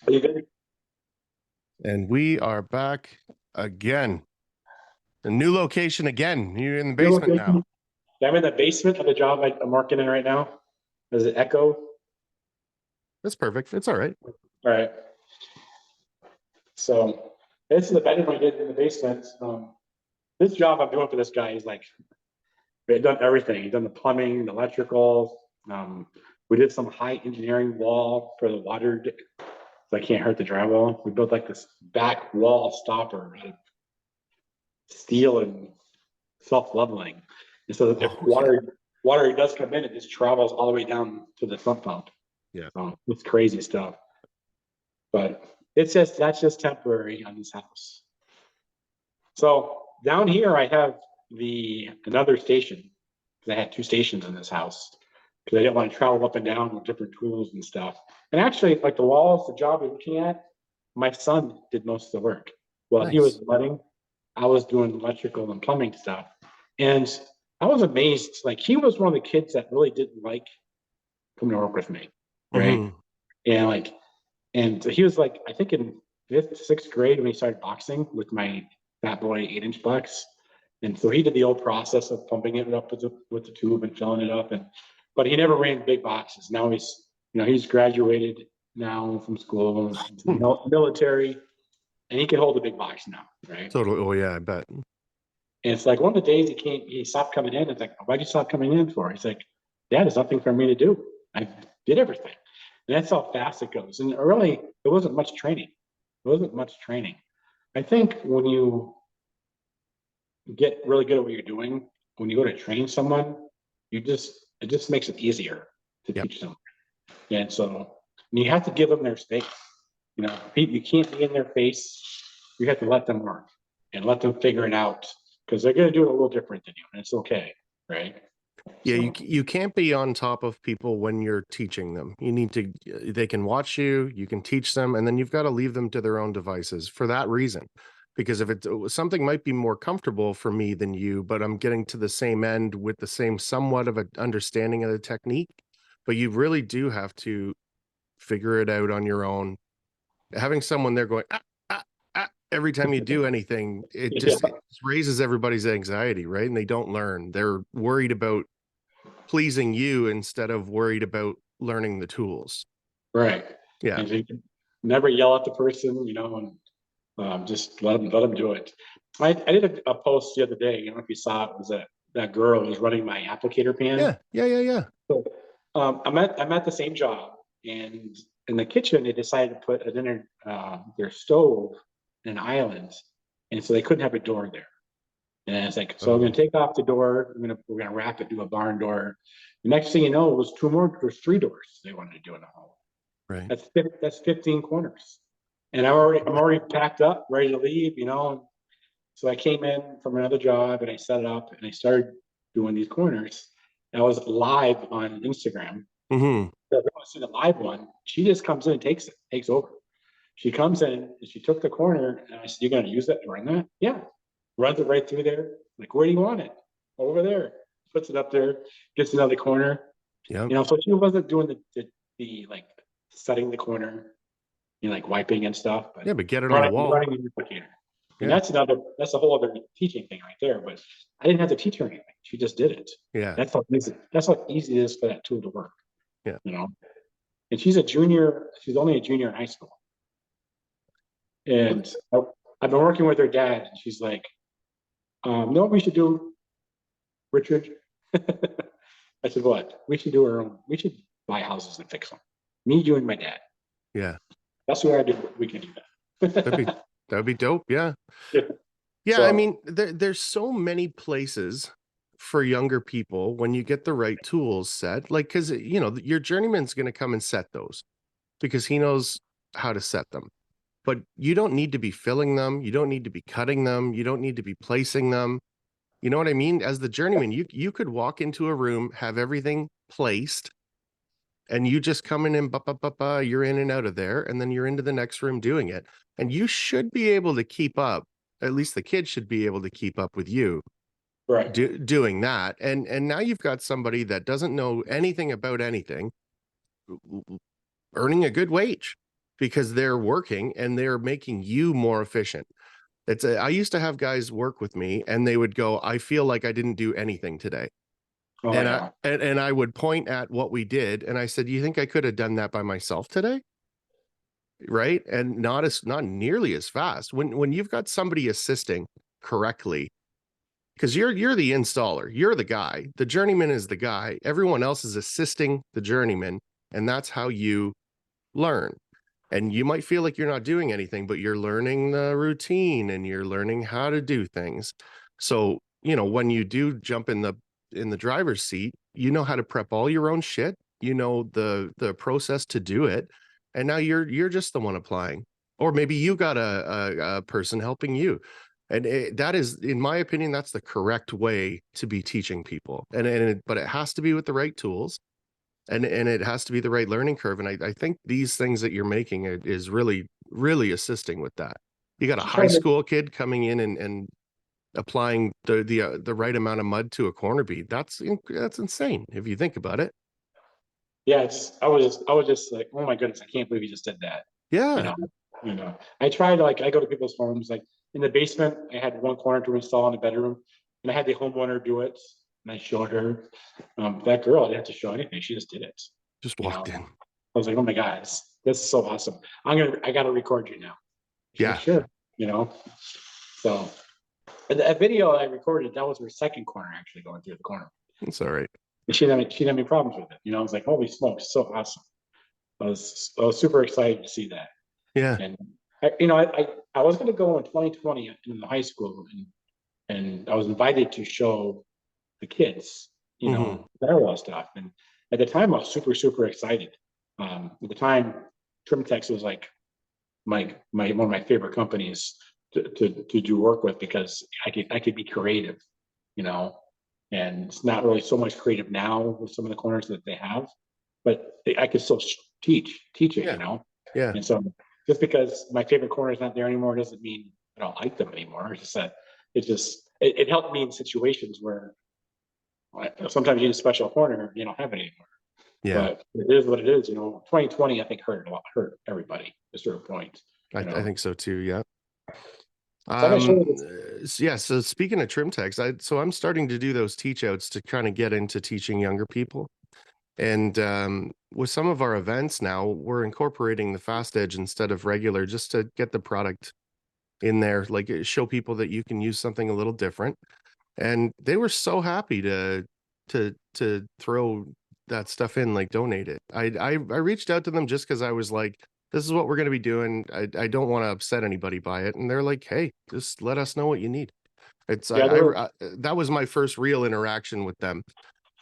Are you good? And we are back again. A new location again. You're in the Your basement now. location? Yeah, I'm in the basement of the job I'm working in right now. Does it echo? That's perfect. It's all right. All right. So this is the bedroom I did in the basement. This job I'm doing for this guy is like we've done everything. He's done the plumbing, the electrical. We did some high engineering wall for the water, so I can't hurt the drywall. We built like this back wall stopper out of steel and self-leveling. And so if Oh, yeah. water does come in, it just travels all the way down to the sump pump. Yeah. So it's crazy stuff. But it's just that's just temporary on this house. So down here I have the another station because I had two stations in this house because I didn't want to travel up and down with different tools and stuff. And actually, like the walls, the job you're looking at, my son did most of the work. While he was Nice. letting, I was doing electrical and plumbing stuff. And I was amazed. Like he was one of the kids that really didn't like coming to work with me, right? Mm-hmm. And like, and he was like, I think in fifth, sixth grade when he started boxing with my Fat Boy 8-inch box. And so he did the old process of pumping it up with the tube and filling it up. And but he never ran big boxes. Now he's graduated now from school, military, and he can hold a big box now, right? Totally. Oh, yeah, I bet. And it's like one of the days he stopped coming in. It's like, why'd you stop coming in for? He's like, Dad, there's nothing for me to do. I did everything. And that's how fast it goes. And early, it wasn't much training. It wasn't much training. I think when you get really good at what you're doing, when you go to train someone, it just makes it easier to Yep. teach them. And so you have to give them their space. You can't be in their face. You have to let them work and let them figure it out because they're going to do it a little different than you, and it's okay, right? Yeah, So you can't be on top of people when you're teaching them. You need to, they can watch you, you can teach them, and then you've got to leave them to their own devices for that reason. Because if it's something might be more comfortable for me than you, but I'm getting to the same end with the same somewhat of an understanding of the technique, but you really do have to figure it out on your own. Having someone there going every time you do anything, yeah, it raises everybody's anxiety, right? And they don't learn. They're worried about pleasing you instead of worried about learning the tools. right. Yeah. And you can never yell at the person, and just let them do it. I did a post the other day. I don't know if you saw it. Was that girl who was running my applicator pan? Yeah. Yeah. Yeah. Yeah. So I'm at the same job, and in the kitchen they decided to put their stove in an island, and so they couldn't have a door there. And it's like, so I'm gonna Oh, take off the door. We're gonna wrap it, do a barn door. The next thing you know, it was two more. There's three doors they wanted to do in the home. right. That's 15 corners, and I'm already packed up, ready to leave. So I came in from another job and I set it up and I started doing these corners. And I was live on Instagram. Mm-hmm. So if you want to see the live one, she just comes in and takes over. She comes in and she took the corner and I said, "You're gonna use that to run that?" Yeah. Runs it right through there. Like, where do you want it? Over there. Puts it up there, gets another corner. Yeah. So she wasn't doing the like setting the corner, like wiping and stuff, but Yeah. But get it on the wall. running the applicator. And Yeah. that's a whole other teaching thing right there. But I didn't have to teach her anything. She just did it. Yeah. That's how easy it is for that tool to work, Yeah. you know. And she's a junior, she's only a junior in high school. Well, And I've been working with her dad, and she's like, know what we should do, Richard? I said, what? We should do our own, we should buy houses and fix them. Me, you, and my dad. yeah. That's where I did we can do That'd be that. that'd be dope. Yeah. Yeah. I So mean, there's so many places for younger people when you get the right tools set. Like, because your journeyman's going to come and set those because he knows how to set them. But you don't need to be filling them. You don't need to be cutting them. You don't need to be placing them. You know what I mean? As the journeyman, you could walk into a room, have everything placed, and you just come in and you're in and out of there, and then you're into the next room doing it. And you should be able to keep up. At least the kids should be able to keep up with you right. doing that. And now you've got somebody that doesn't know anything about anything, earning a good wage. because they're working and they're making you more efficient. I used to have guys work with me and they would go, I feel like I didn't do anything today. Oh, And yeah. I would point at what we did. And I said, you think I could have done that by myself today? Right. And not nearly as fast when you've got somebody assisting correctly, because you're the installer, you're the guy, the journeyman is the guy, everyone else is assisting the journeyman. And that's how you learn. And you might feel like you're not doing anything, but you're learning the routine and you're learning how to do things. So, when you do jump in the driver's seat, you know how to prep all your own shit, the process to do it. And now you're just the one applying, or maybe you got a person helping you. And that is, in my opinion, that's the correct way to be teaching people. But it has to be with the right tools. And it has to be the right learning curve. And I think these things that you're making is really, really assisting with that. You got a high school kid coming in and applying the right amount of mud to a corner bead. That's insane if you think about it. Yeah, I was just like, oh my goodness, I can't believe you just did that. Yeah. I tried, like, I go to people's homes, like in the basement, I had one corner to install in the bedroom, and I had the homeowner do it, and I showed her. That girl, I didn't have to show anything; she just did it. Just walked in. I was like, oh my God, this is so awesome. I gotta record you now. She's Yeah, like, sure. So that video I recorded, that was her second corner actually going through the corner. it's all right. And she didn't have any problems with it. I was like, holy smokes, so awesome. I was super excited to see that. Yeah. And I was going to go in 2020 in the high school, and I was invited to show the kids, firewall stuff. And at the time, I was super, super excited. At the time, Trimtex was like one of my favorite companies to do work with, because I could be creative, and it's not really so much creative now with some of the corners that they have, but I could still teach it, Yeah. Yeah. And so just because my favorite corner is not there anymore doesn't mean I don't like them anymore. It's just that it helped me in situations where sometimes you need a special corner and you don't have it anymore. Yeah. But it is what it is. 2020 I think hurt everybody at a certain point. I think so too. Yeah. So yeah. So speaking of Trimtex, so I'm starting to do those teach outs to kind of get into teaching younger people. And with some of our events now, we're incorporating the fast edge instead of regular, just to get the product in there, like show people that you can use something a little different. And they were so happy to throw that stuff in, like donate it. I reached out to them just because I was like, this is what we're going to be doing. I don't want to upset anybody by it. And they're like, hey, just let us know what you need. It's that was my first real interaction with them.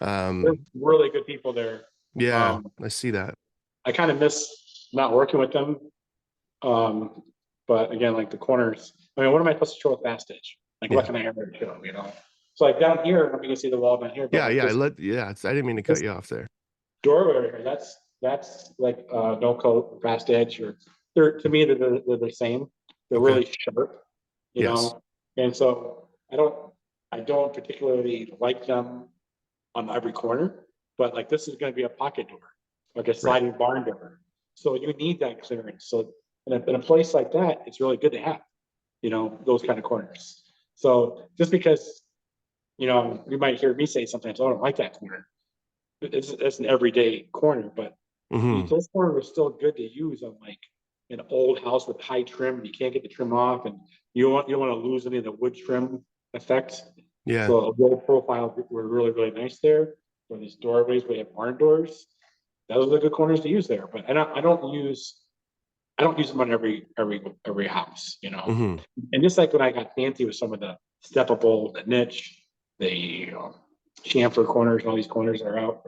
They're really good people there. Yeah, I see that. I kind of miss not working with them. But again, like the corners, what am I supposed to show with fast edge? Like, what can I ever show, So like down here, you can see the wall down here. But I didn't mean to cut you off there. Doorway here, that's like no coat fast edge, or to me they're the same. They're really sharp, And so I don't particularly like them on every corner, but like this is going to be a pocket door, like a sliding barn door. So you need that clearance. So in a place like that, it's really good to have, those kind of corners. So just because, you might hear me say sometimes, oh, I don't like that corner. It's an everyday corner, but those corners are still good to use on like an old house with high trim. You can't get the trim off, and you don't want to lose any of the wood trim effect. Yeah. So a low profile were really, really nice there. For these doorways, we have barn doors. Those are the good corners to use there. But I don't use them on every house, And just like when I got fancy with some of the steppable, the niche, the chamfer corners, and all these corners that are out,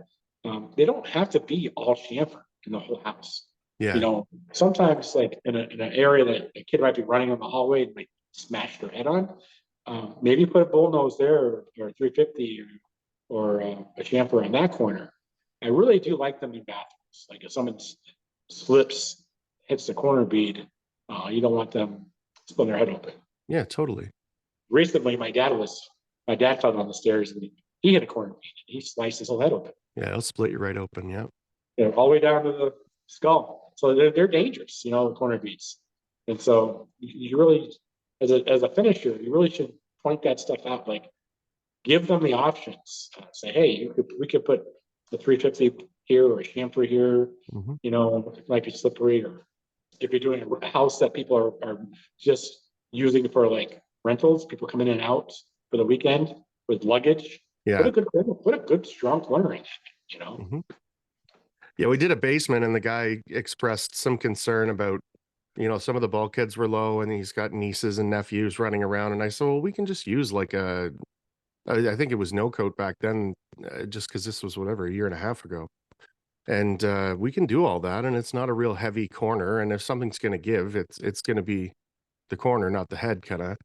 they don't have to be all chamfer in the whole house. Yeah. Sometimes like in an area that a kid might be running on the hallway and might smash their head on, maybe put a bull nose there, or 350, or a chamfer in that corner. I really do like them in bathrooms. Like if someone slips, hits the corner bead, you don't want them splitting their head open. Yeah, totally. Recently, my dad fell down the stairs and he hit a corner bead. He sliced his whole head open. Yeah, it'll split you right open. Yeah. All the way down to the skull. So they're dangerous, you know, the corner beads. And so you really, as a finisher, you really should point that stuff out. Like, give them the options. Say, hey, we could put the 350 here or a chamfer here, you know, it might be slippery. Or if you're doing a house that people are just using for like rentals, people coming in and out for the weekend with luggage, Yeah. put a good strong corner in it, you know. Yeah, we did a basement, and the guy expressed some concern about, you know, some of the bulkheads were low, and he's got nieces and nephews running around. And I said, well, we can just use like I think it was no coat back then, just because this was whatever, a year and a half ago. And we can do all that, and it's not a real heavy corner. And if something's going to give, it's going to be the corner, not the head, kind of.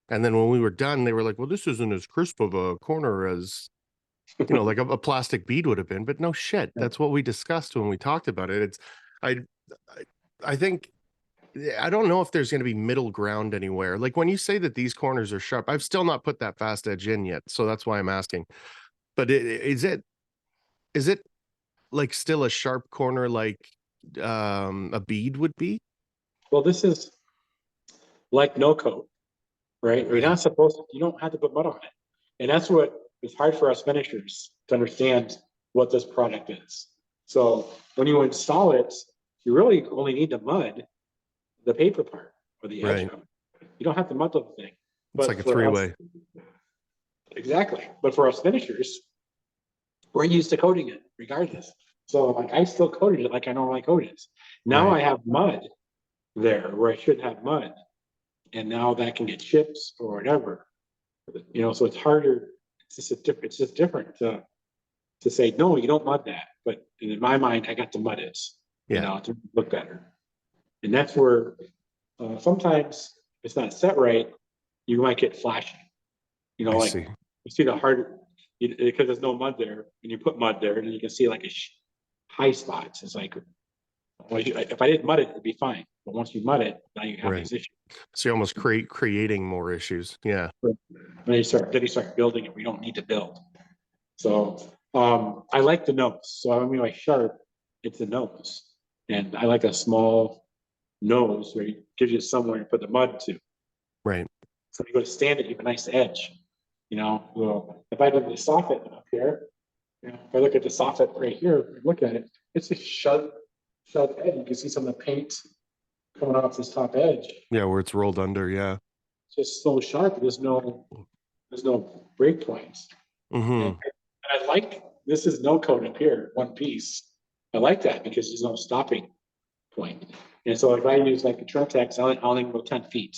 And then when we were done, they were like, well, this isn't as crisp of a corner as, you know, like a plastic bead would have been. But no shit, that's what we discussed when we talked about it. It's I I think, I don't know if there's going to be middle ground anywhere. Like when you say that these corners are sharp, I've still not put that fast edge in yet, so that's why I'm asking. But is it like still a sharp corner like a bead would be? Well, this is like no coat, right? You're not supposed to, you don't have to put mud on it. And that's what it's hard for us finishers to understand what this product is. So when you install it, you really only need to mud the paper part or the edge of it. You don't have to mud the thing. It's like a three-way. Exactly. But for us finishers, we're used to coating it regardless. So like I still coated it like I normally coat it. Now I have mud there where I shouldn't have mud. And now that can get chips or whatever. You know, so it's harder. It's just different to say, no, you don't mud that. But in my mind, I got to mud it, you know, to look better. And that's where sometimes it's not set right, you might get flashing. You know, like you see the hard, because there's no mud there, and you put mud there, and then you can see like a high spots. It's like, well, if I didn't mud it, it'd be fine. But once you mud it, now you have these issues. So you almost creating more issues. Yeah. Then you start building it. We don't need to build. So I like the nose. So I mean, like sharp, it's the nose, and I like a small nose where it gives you somewhere to put the mud to. Right. So you go to stand it, you have a nice edge. You know, well, if I look at the soffit up here, you know, if I look at the soffit right here, look at it, it's a sharp edge. You can see some of the paint coming off this top edge. Yeah, where it's rolled under. Yeah. It's just so sharp. There's no break points. And I like, this is no coat up here, one piece. I like that because there's no stopping point. And so if I use like the Trimtex, I only go 10 feet,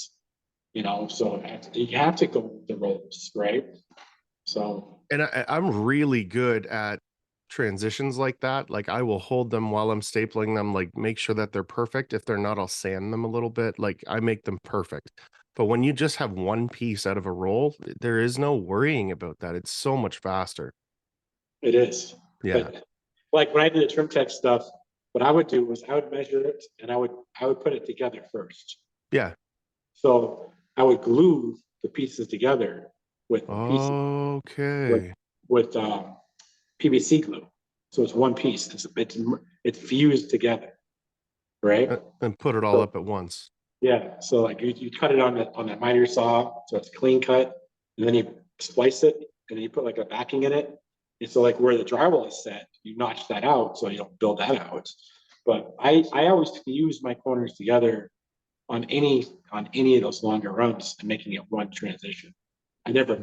you know, so you have to go the rolls, right? So. And I'm really good at transitions like that. Like I will hold them while I'm stapling them, like make sure that they're perfect. If they're not, I'll sand them a little bit. Like I make them perfect. But when you just have one piece out of a roll, there is no worrying about that. It's so much faster. It is. Yeah. But like when I did the Trimtex stuff, what I would do was I would measure it and I would put it together first. Yeah. So I would glue the pieces together with with PVC glue. So it's one piece. It's fused together, right? And put it all up at once. Yeah. So like you cut it on that miter saw, so it's clean cut, and then you splice it, and then you put like a backing in it. And so like where the drywall is set, you notch that out so you don't build that out. But I always fuse my corners together on any of those longer runs and making it one transition. I never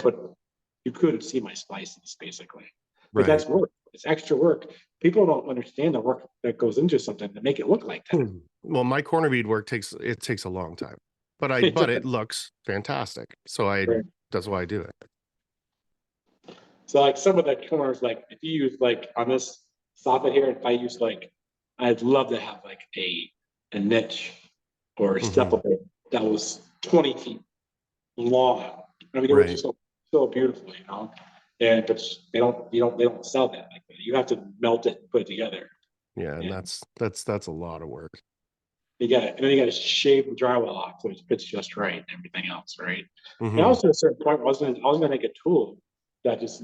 you couldn't see my splices basically. But that's work. It's extra work. People don't understand the work that goes into something to make it look like that. Well, my corner bead work takes a long time, but it looks fantastic. So that's why I do it. So like some of the corners, like if you use like on this soffit here, if I use like, I'd love to have like a niche or a steppable that was 20 feet long. I mean, it was just so beautiful, you know. And but they don't sell that like that. You have to melt it and put it together. Yeah, and that's a lot of work. You got it, and then you got to shave the drywall off so it fits just right and everything else, right? And also at a certain point, I was gonna make a tool that just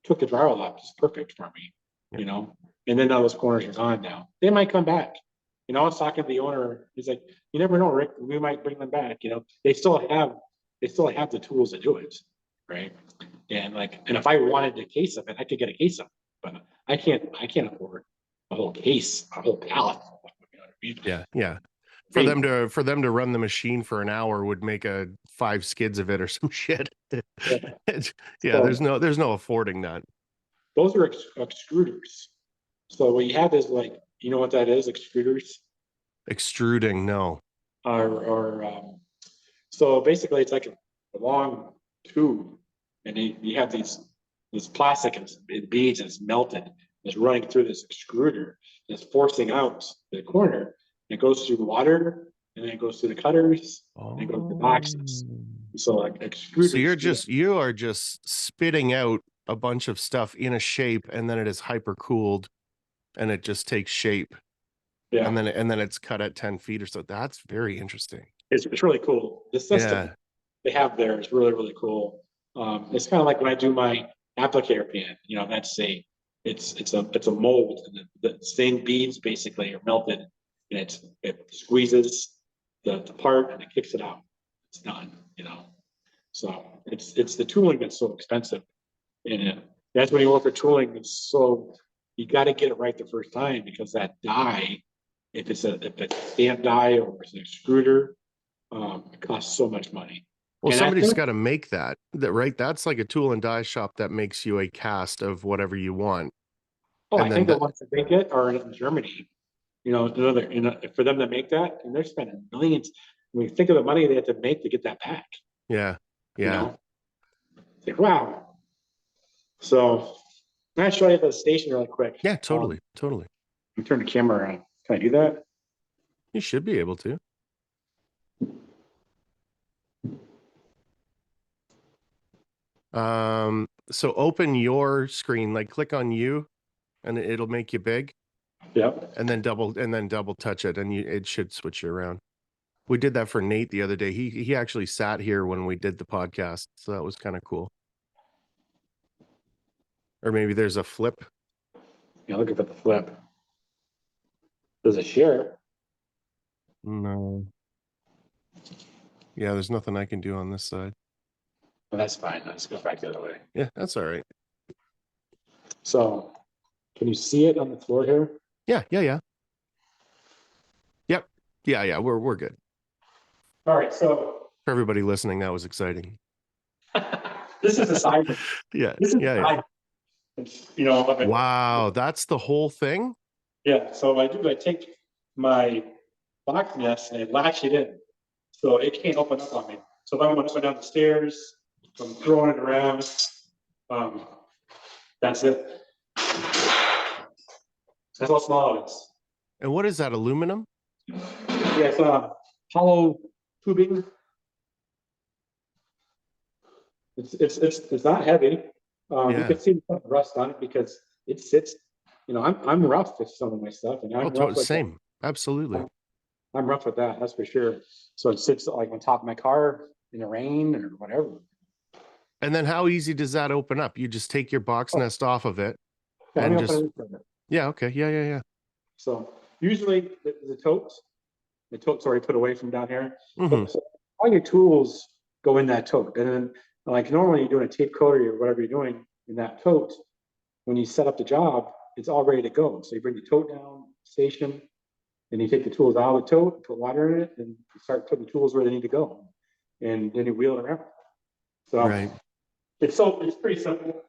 took the drywall off just perfect for me, you know. And then all those corners are gone now. They might come back, You know, I was talking to the owner. He's like, you never know, Rick. We might bring them back. You know, they still have the tools to do it, right? And if I wanted a case of it, I could get a case of it, but I can't afford a whole case, a whole pallet. You know what I mean? Yeah. For them to run the machine for an hour would make 5 skids of it or some shit. Yeah, there's no affording that. Those are extruders. So what you have is you know what that is? Extruders. Extruding, no. So basically it's like a long tube, and you have this plastic and beads, and it's melted. It's running through this extruder. It's forcing out the corner. And it goes through the water, and then it goes through the cutters, and it goes to the boxes. So extruders. So you are just spitting out a bunch of stuff in a shape, and then it is hyper cooled, and it just takes shape. Yeah. And then it's cut at 10 feet or so. That's very interesting. It's really cool. The system they have there is really, really cool. It's kind of like when I do my applicator pan, you know, it's a mold, and the same beads basically are melted, and it squeezes the part, and it kicks it out. It's done, you know. So it's the tooling that's so expensive. And that's when you look for tooling. You got to get it right the first time, because that die, if it's a stamp die or it's an extruder, it costs so much money. Well, somebody's got to make that, right? That's like a tool and die shop that makes you a cast of whatever you want. Oh, I think the ones that make it are in Germany. You know, for them to make that, and they're spending millions. When you think of the money they have to make to get that back. Yeah. You know? It's like, wow. So can I show you the station really quick? Yeah, totally. You turn the camera on. Can I do that? You should be able to. So open your screen, click on you, and it'll make you big. Yep. And then double touch it, and it should switch you around. We did that for Nate the other day. He actually sat here when we did the podcast, so that was kind of cool. Or maybe there's a flip. Yeah, look at the flip. There's a share. No. Yeah, there's nothing I can do on this side. Well, that's fine. Let's go back the other way. Yeah, that's all right. So, can you see it on the floor here? Yeah. Yep. Yeah. We're good. All right. So for everybody listening, that was exciting. This is a side. Yeah. This is side. You know. Wow, that's the whole thing. Yeah. So what I take my box nest and I latch it in, so it can't open up on me. So if I want to go down the stairs, if I'm throwing it around, that's it. That's how small it is. And what is that, aluminum? Yeah, it's hollow tubing. It's not heavy. You can see the rust on it because it sits. You know, I'm rough with some of my stuff, and I'm rough with same. Absolutely. I'm rough with that. That's for sure. So it sits like on top of my car in the rain or whatever. And then how easy does that open up? You just take your box nest off of it, and just. Yeah. Okay. Yeah. So usually the tote's already put away from down here. Mm-hmm. So all your tools go in that tote, and then normally you're doing a tape coater or whatever you're doing in that tote. When you set up the job, it's all ready to go. So you bring the tote down, station, and you take the tools out of the tote, put water in it, and you start putting the tools where they need to go, and then you wheel it around. So right. It's pretty simple.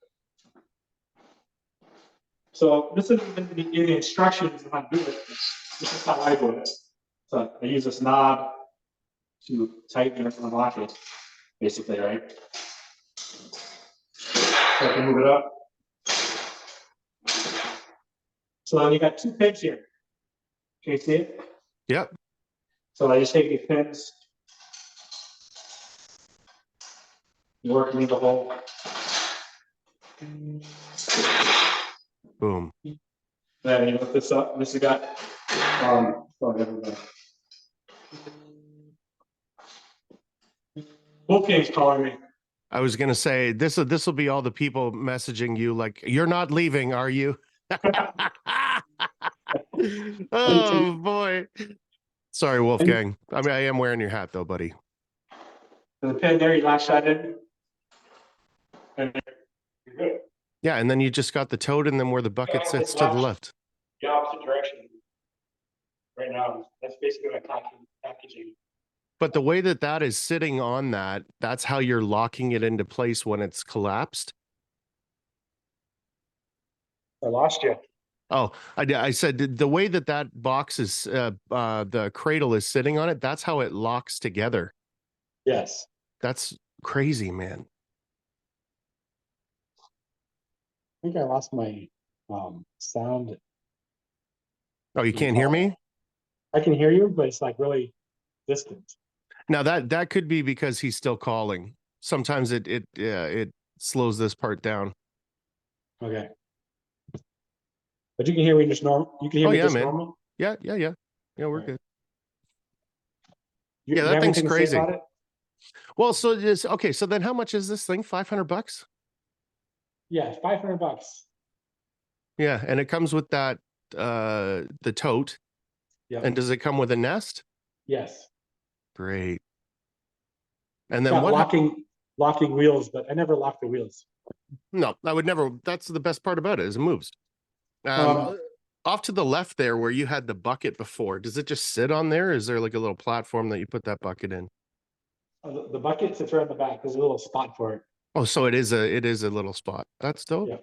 So this is the instructions on how to do it. This is how I do it. So I use this knob to tighten it and unlock it, basically, right? So I can move it up. So then you got 2 pins here. Can you see it? Yep. So I just take these pins, work me the hole. Boom. Then you lift this up. This has got Wolfgang's calling me. I was gonna say this will be all the people messaging you like, you're not leaving, are you? Oh boy. Sorry, Wolfgang. I mean, I am wearing your hat though, buddy. The pin there, you last shot in. And you're good. Yeah, and then you just got the toad and then where the bucket sits to the left. The opposite direction. Right now, that's basically my packaging. But the way that that is sitting on that, that's how you're locking it into place when it's collapsed. I lost you. Oh, I said the way that that box is, the cradle is sitting on it, that's how it locks together. Yes. That's crazy, man. I think I lost my sound. Oh, you can't hear me? I can hear you, but it's like really distant. Now that could be because he's still calling. Sometimes it slows this part down. Okay. But you can hear me just normal. You can hear me just man. normal. Yeah, we're good. You that thing's anything to say crazy. about it? Well, so it's okay. So then how much is this thing? $500? Yeah, $500. Yeah, and it comes with that the tote. Yeah. And does it come with a nest? Yes. Great. And then Got what? Locking wheels, but I never lock the wheels. No, I would never. That's the best part about it is it moves. Off to the left there where you had the bucket before, does it just sit on there? Is there like a little platform that you put that bucket in? The bucket sits right in the back. There's a little spot for it. Oh, so it is a little spot. That's dope. Yeah.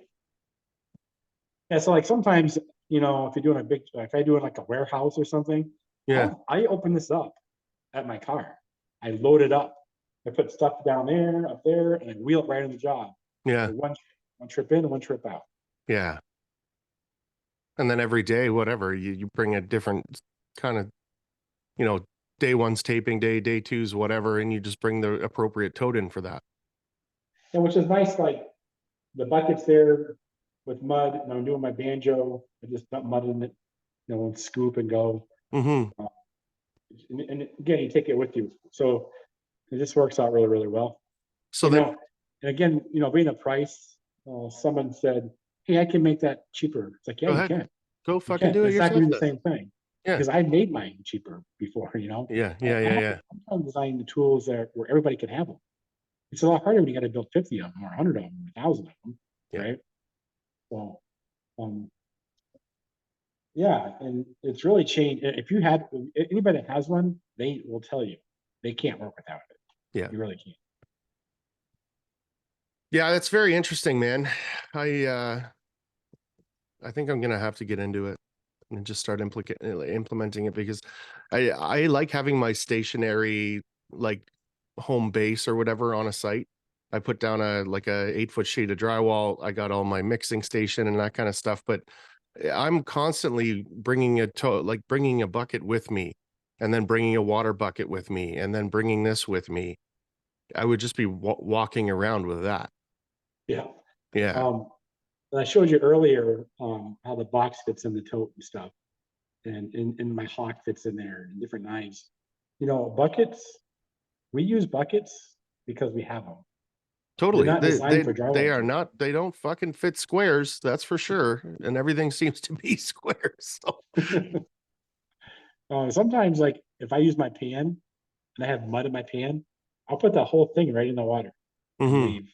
Yeah. So like sometimes, if you're doing if I do like a warehouse or something, yeah, I open this up at my car. I load it up. I put stuff down there, up there, and I wheel it right in the job. Yeah. So one trip in and one trip out. Yeah. And then every day, whatever, you bring a different kind of, day one's taping day, day two's whatever, and you just bring the appropriate tote in for that. And which is nice, like the bucket's there with mud, and I'm doing my banjo. I just dump mud in it, and scoop and go. Mm-hmm. And again, you take it with you. So it just works out really, really well. So and again, being a price, someone said, "Hey, I can make that cheaper." It's like, yeah, you can. Go fucking do it yourself. It's not doing the same thing. Yeah. Because I made mine cheaper before, Yeah. I'm trying to design the tools where everybody can have them. It's a lot harder when you got to build 50 of them or 100 of them, 1,000 of them, right? So, yeah, and it's really changed. If you had anybody that has one, they will tell you they can't work without it. Yeah, you really can't. Yeah, that's very interesting, man. I think I'm gonna have to get into it and just start implementing it because I like having my stationary like home base or whatever on a site. I put down a 8-foot sheet of drywall. I got all my mixing station and that kind of stuff, but I'm constantly bringing bringing a bucket with me and then bringing a water bucket with me and then bringing this with me. I would just be walking around with that. Yeah. Yeah. And I showed you earlier how the box fits in the tote and stuff, and my hawk fits in there, and different knives. Buckets. We use buckets because we have them. Totally. They're not designed for drywall. They are not. They don't fucking fit squares. That's for sure. And everything seems to be squares. So. Sometimes, like if I use my pan and I have mud in my pan, I'll put the whole thing right in the water and leave,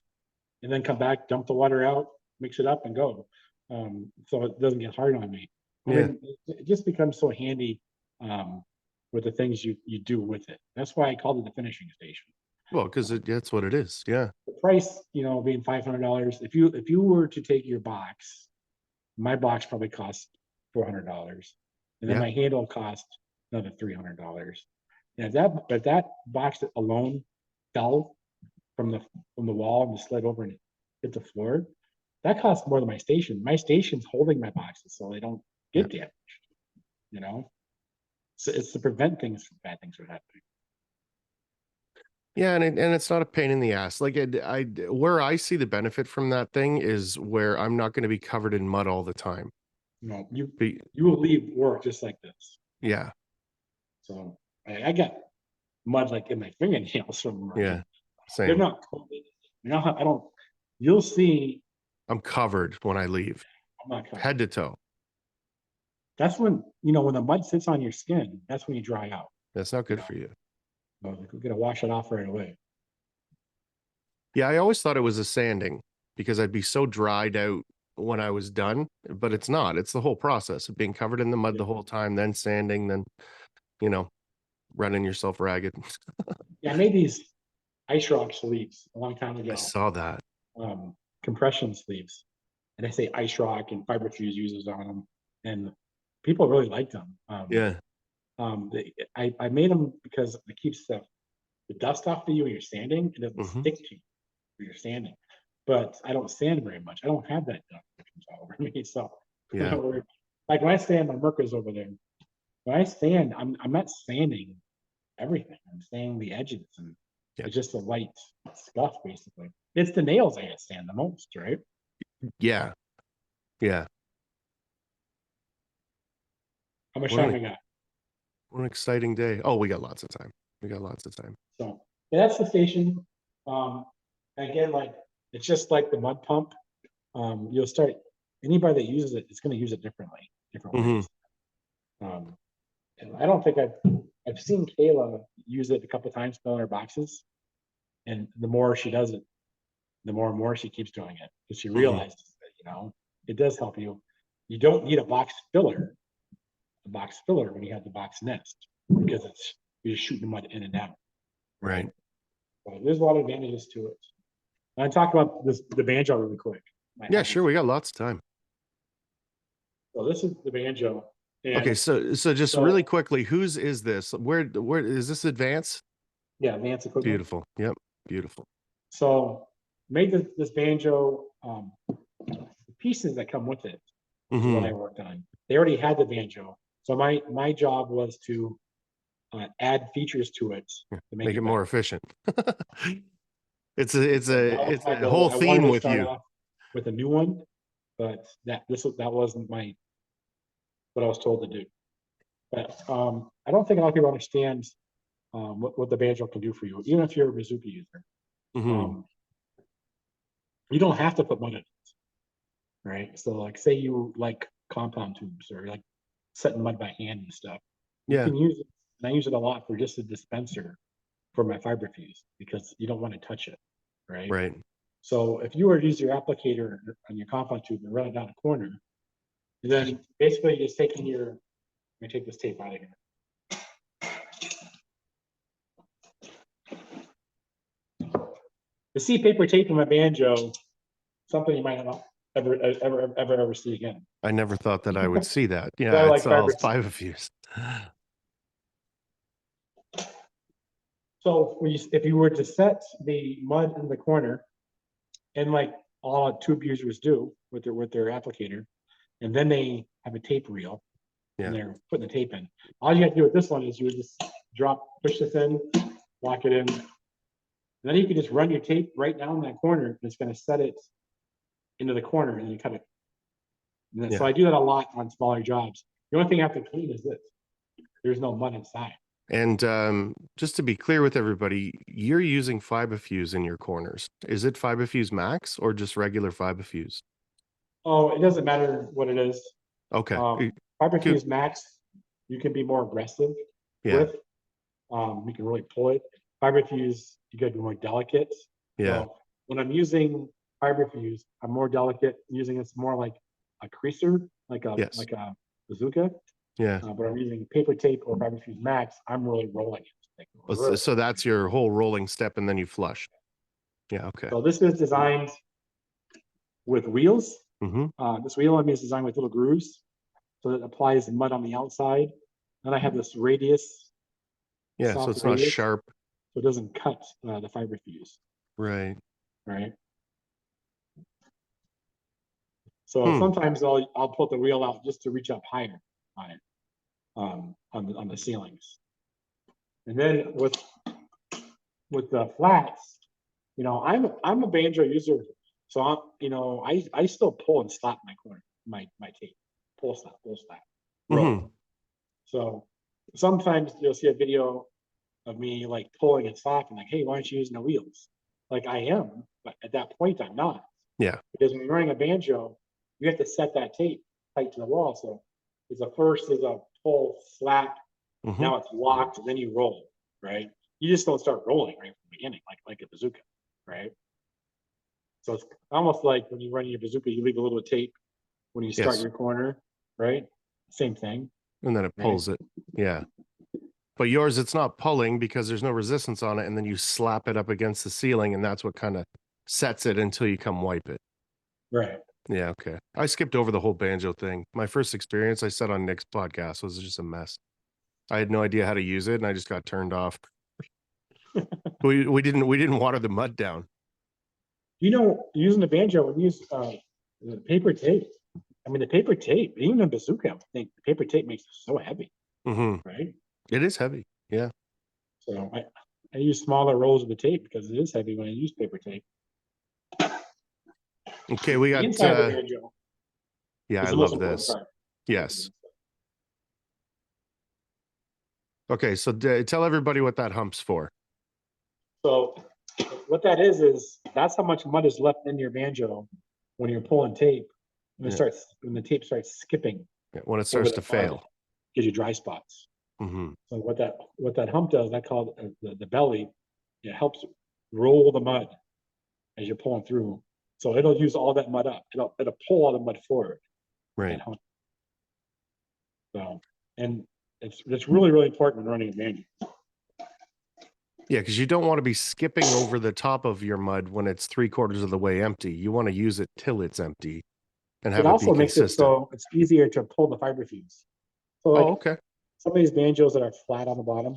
and then come back, dump the water out, mix it up, and go. So it doesn't get hard on me. I mean, it just becomes so handy with the things you do with it. That's why I called it the finishing station. Well, because that's what it is. Yeah. The price, being $500. If you were to take your box, my box probably costs $400, and then my handle cost another $300. And if that box alone fell from the wall and slid over and hit the floor, that costs more than my station. My station's holding my boxes so they don't get damaged. So it's to prevent bad things from happening. Yeah, and it's not a pain in the ass. Like where I see the benefit from that thing is where I'm not going to be covered in mud all the time. No, you will leave work just like this. Yeah. So I got mud like in my fingernails from working. Yeah, same. They're not coated. I don't. You'll see. I'm covered when I leave. I'm not covered. Head to toe. That's when, when the mud sits on your skin, that's when you dry out. That's not good for you. So you gotta wash it off right away. Yeah, I always thought it was a sanding because I'd be so dried out when I was done, but it's not. It's the whole process of being covered in the mud the whole time, then sanding, then, running yourself ragged. Yeah, I made these IceRock sleeves a long time ago. I saw that. Compression sleeves, and I say IceRock and Fiberfuse uses on them, and people really liked them. Yeah. I made them because it keeps the dust off of you when you're sanding. It doesn't stick to you when you're sanding. But I don't sand very much. I don't have that dust that comes all over me. So Yeah. like when I sand, my workers over there. When I sand, I'm not sanding everything. I'm sanding the edges, and it's just a light scuff basically. It's the nails I get sand the most, right? Yeah. Yeah. How much time we got? What an exciting day. Oh, we got lots of time. So that's the station. Again, like it's just like the mud pump. You'll start, anybody that uses it is going to use it different ways. And I don't think I've seen Kayla use it a couple of times filling her boxes, and the more she does it, the more and more she keeps doing it because she realizes that it does help you. You don't need a box filler when you have the box nest, because you're just shooting the mud in and out. Right. But there's a lot of advantages to it. And I talk about the banjo really quick. Yeah, sure. We got lots of time. So this is the banjo. Okay, so just really quickly, whose is this? Where is this Advance? Yeah, Advance equipment. Beautiful. Yep, beautiful. So made this banjo. The pieces that come with it is what I worked on. They already had the banjo, so my job was to add features to it to make it more efficient. It's a goal. whole theme with you. With a new one, but that wasn't what I was told to do. But I don't think a lot of people understand what the banjo can do for you, even if you're a bazooka user. You don't have to put mud in it, right? So like say you like compound tubes or like setting mud by hand and stuff. You can use it, and I use it a lot for just a dispenser for my Fiberfuse because you don't want to touch it, right? Right. So if you were to use your applicator on your compound tube and run it down a corner, then basically you're just taking let me take this tape out of here. The C paper tape in my banjo, something you might not ever see again. I never thought that I would see that. Yeah, it's all Fiberfuse. So if you were to set the mud in the corner, and like all tube users do with their applicator, and then they have a tape reel, and they're putting the tape in. All you have to do with this one is you would just push this in, lock it in, and then you can just run your tape right down that corner, and it's going to set it into the corner, and you cut it. And so I do that a lot on smaller jobs. The only thing I have to clean is this. There's no mud inside. And just to be clear with everybody, you're using Fiberfuse in your corners. Is it Fiberfuse Max or just regular Fiberfuse? Oh, it doesn't matter what it is. Okay. Fiberfuse Max, you can be more aggressive with. You can really pull it. Fiberfuse, you got to be more delicate. Yeah. So when I'm using Fiberfuse, I'm more delicate, using it's more like a creaser, like a bazooka. Yeah. But I'm using paper tape or Fiberfuse Max, I'm really rolling it. So that's your whole rolling step, and then you flush. Yeah. Okay. So this is designed with wheels. This wheel is designed with little grooves, so it applies mud on the outside. Then I have this radius. Yeah, so it's not sharp. So it doesn't cut the Fiberfuse. Right. Right. So sometimes I'll put the wheel out just to reach up higher on it, on the ceilings. And then with the flats, I'm a banjo user, so I still pull and slap my corner, my tape, pull slap. So sometimes you'll see a video of me like pulling and slapping, like, hey, why aren't you using the wheels? Like I am, but at that point I'm not. Yeah. Because when you're running a banjo, you have to set that tape tight to the wall, so is the first is a pull, slap. Mhm. Now it's locked, and then you roll, right? You just don't start rolling right from the beginning, like a bazooka, right? So it's almost like when you run your bazooka, you leave a little tape when you start Yes. your corner, right? Same thing. And then it Right. pulls it. Yeah. But yours, it's not pulling because there's no resistance on it, and then you slap it up against the ceiling, and that's what kind of sets it until you come wipe it. Right. Yeah, okay. I skipped over the whole banjo thing. My first experience I said on Nick's podcast was just a mess. I had no idea how to use it, and I just got turned off. we didn't water the mud down. You know, using the banjo, we use the paper tape. I mean, the paper tape, even a bazooka, I think the paper tape makes it so heavy, Mm-hmm. right? It is heavy. Yeah. So I use smaller rolls of the tape because it is heavy when I use paper tape. Okay, we The got inside of the banjo yeah, is I the most love important this. part. Yes. Okay, so tell everybody what that hump's for. So what that is that's how much mud is left in your banjo when you're pulling tape. When Yeah. when the tape starts skipping Yeah, when it starts to fail. gives you dry spots. Mm-hmm. So what that hump does, I call it the belly. It helps roll the mud as you're pulling through. So it'll use all that mud up. It'll pull all the mud forward. Right. So and it's really, really important when running a banjo. Yeah, because you don't want to be skipping over the top of your mud when it's 3/4 of the way empty. You want to use it till it's empty and have It it also be makes it consistent. so it's easier to pull the fiber fuse. So like Okay. some of these banjos that are flat on the bottom,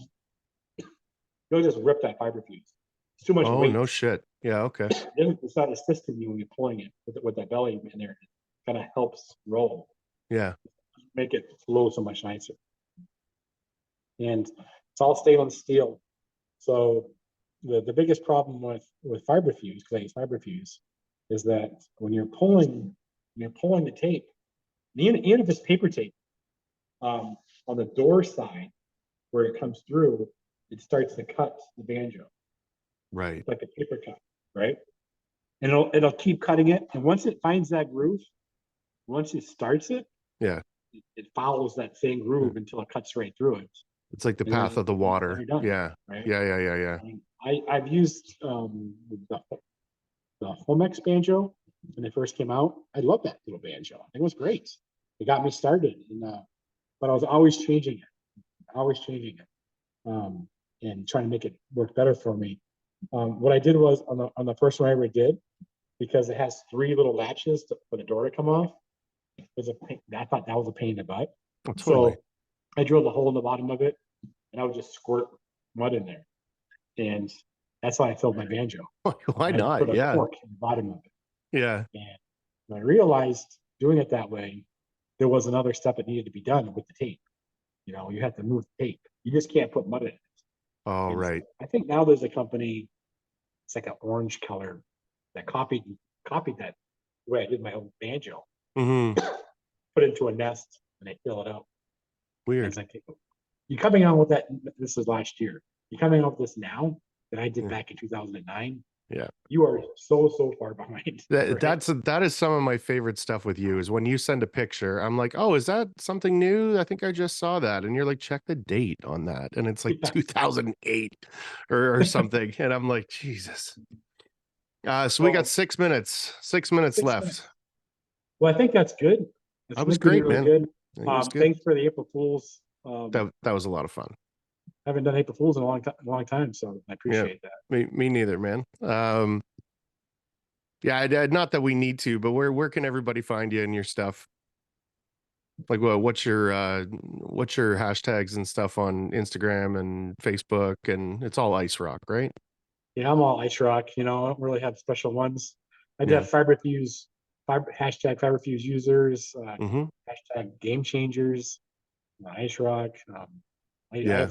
you'll just rip that fiber fuse. It's too much weight. No shit. Yeah, okay. It's not assisting you when you're pulling it with that belly in there. It kind of helps roll, Yeah. make it flow so much nicer. And it's all stainless steel. So the biggest problem with fiber fuse, because I use fiber fuse, is that when you're pulling the tape, even if it's paper tape, on the door side where it comes through, it starts to cut the banjo. Right. It's like a paper cut, right? And it'll keep cutting it. And once it finds that groove, once it starts it, Yeah. it follows that same groove until it cuts right through it. It's like the path of the water. You're done, Yeah. right? Yeah. I've used the Homex banjo when it first came out. I love that little banjo. I think it was great. It got me started, but I was always changing it, and trying to make it work better for me. What I did was on the first one I ever did, because it has 3 little latches for the door to come off. I thought that was a pain in the butt. Oh, totally. So I drilled a hole in the bottom of it, and I would just squirt mud in there, and that's how I filled my banjo. Why I not? put a Yeah. cork in the bottom of it. Yeah. And when I realized doing it that way, there was another step that needed to be done with the tape. You have to move the tape. You just can't put mud in it. Oh, right. I think now there's a company, it's like an orange color, that copied that way I did my own banjo. Mm-hmm. Put it into a nest and they fill it out. Weird. And it's like, you coming on with that? This is last year. You coming on with this now that I did back in 2009? Yeah. You are so far behind. That is some of my favorite stuff with you is when you send a picture, I'm like, oh, is that something new? I think I just saw that. And you're like, check the date on that. And it's like 2008 or something. And I'm like, Jesus. So we got 6 minutes, 6 minutes left. Well, I think that's good. That was great, man. Good. Good. Thanks for the April Fools. That was a lot of fun. I haven't done April Fools in a long time, so I appreciate that. Me neither, man. Yeah, not that we need to, but where can everybody find you and your stuff? Like, what's your hashtags and stuff on Instagram and Facebook, and it's all IceRock, right? Yeah, I'm all IceRock. I don't really have special ones. I do have hashtag Fiberfuse users, hashtag Game Changers, IceRock. Yeah.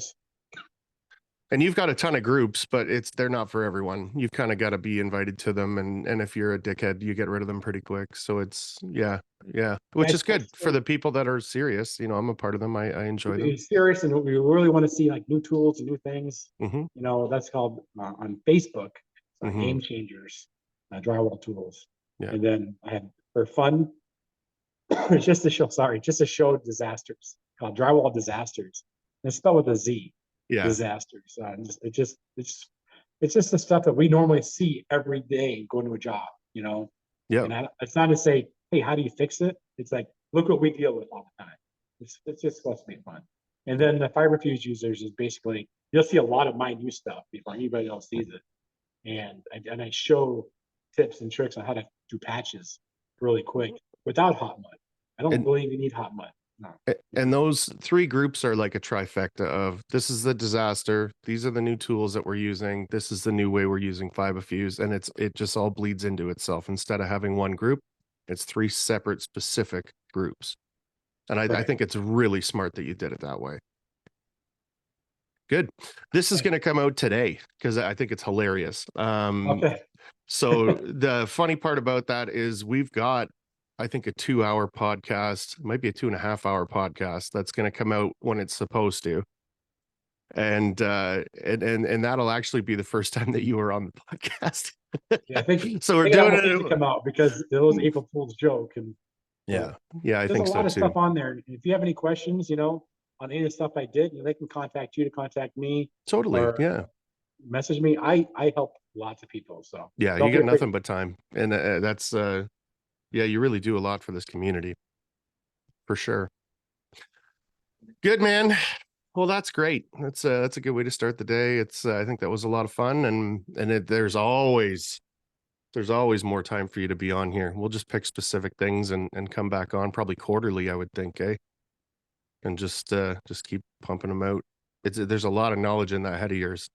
And you've got a ton of groups, but they're not for everyone. You've kind of got to be invited to them, and if you're a dickhead, you get rid of them pretty quick. So it's which is good for the people that are serious. I'm a part of them. I enjoy them. Serious, and we really want to see like new tools and new things. That's called on Facebook, Game Changers, drywall tools. Yeah. And then I have for fun, just to show disasters, called drywall disasters. And it's spelled with a Z, Yeah. disasters. It's just the stuff that we normally see every day going to a job, Yeah. And it's not to say, hey, how do you fix it? It's like, look what we deal with all the time. It's just supposed to be fun. And then the fiber fuse users is basically, you'll see a lot of my new stuff before anybody else sees it. And I show tips and tricks on how to do patches really quick without hot mud. I don't believe you need hot mud. No. And those 3 groups are like a trifecta of, this is the disaster, these are the new tools that we're using, this is the new way we're using FiberFuse, and it just all bleeds into itself. Instead of having one group, it's 3 separate specific groups. And I think it's really smart that you did it that way. Good. This is going to come out today because I think it's hilarious. Okay. So the funny part about that is we've got, I think, a 2-hour podcast, might be a 2.5-hour podcast that's going to come out when it's supposed to. And that'll actually be the first time that you were on the podcast. Yeah, I think so. We're doing it to come out because it was April Fool's joke, and yeah, I think so too. There's a lot of stuff on there. If you have any questions, on any of the stuff I did, they can contact you to contact me. Totally. Yeah. Message me. I help lots of people. So yeah, you got nothing but time, and that's yeah, you really do a lot for this community, for sure. Good, man. Well, that's great. That's a good way to start the day. I think that was a lot of fun, and there's always more time for you to be on here. We'll just pick specific things and come back on, probably quarterly, I would think, and just keep pumping them out. There's a lot of knowledge in that head of yours.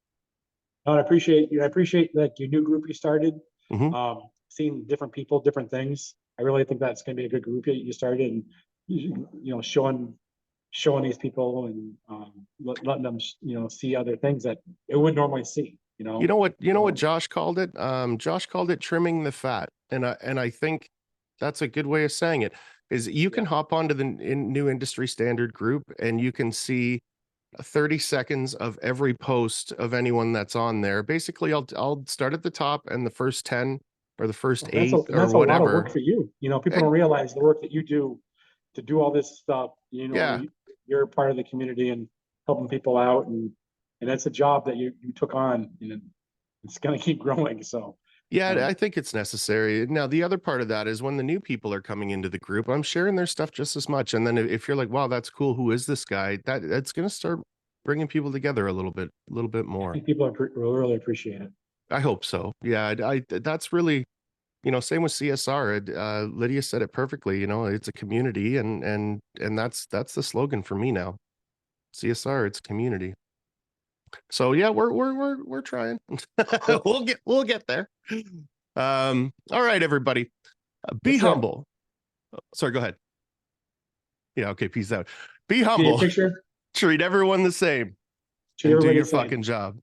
No, I appreciate you. I appreciate like your new group you started. Seeing different people, different things. I really think that's going to be a good group you started, and showing these people and letting them see other things that it wouldn't normally see. You know what Josh called it? Josh called it trimming the fat, and I think that's a good way of saying it. Is you can hop onto the new industry standard group and you can see 30 seconds of every post of anyone that's on there. Basically, I'll start at the top, and the first 10 or the first 8 or that's whatever. A lot of work for you. People don't realize the work that you do to do all this stuff. You're part of the community and helping people out, and that's a job that you took on. It's going to keep growing. So yeah, I think it's necessary. Now, the other part of that is when the new people are coming into the group, I'm sharing their stuff just as much. And then if you're like, wow, that's cool, who is this guy? That's going to start bringing people together a little bit more. I think people will really appreciate it. I hope so. Yeah, that's really, same with CSR. Lydia said it perfectly. It's a community, and that's the slogan for me now. CSR, it's community. So yeah, we're trying. we'll get there. All right, everybody, be humble. Sorry, go ahead. Yeah, okay, peace out. Be humble. Picture. Treat everyone the same. And do your fucking job.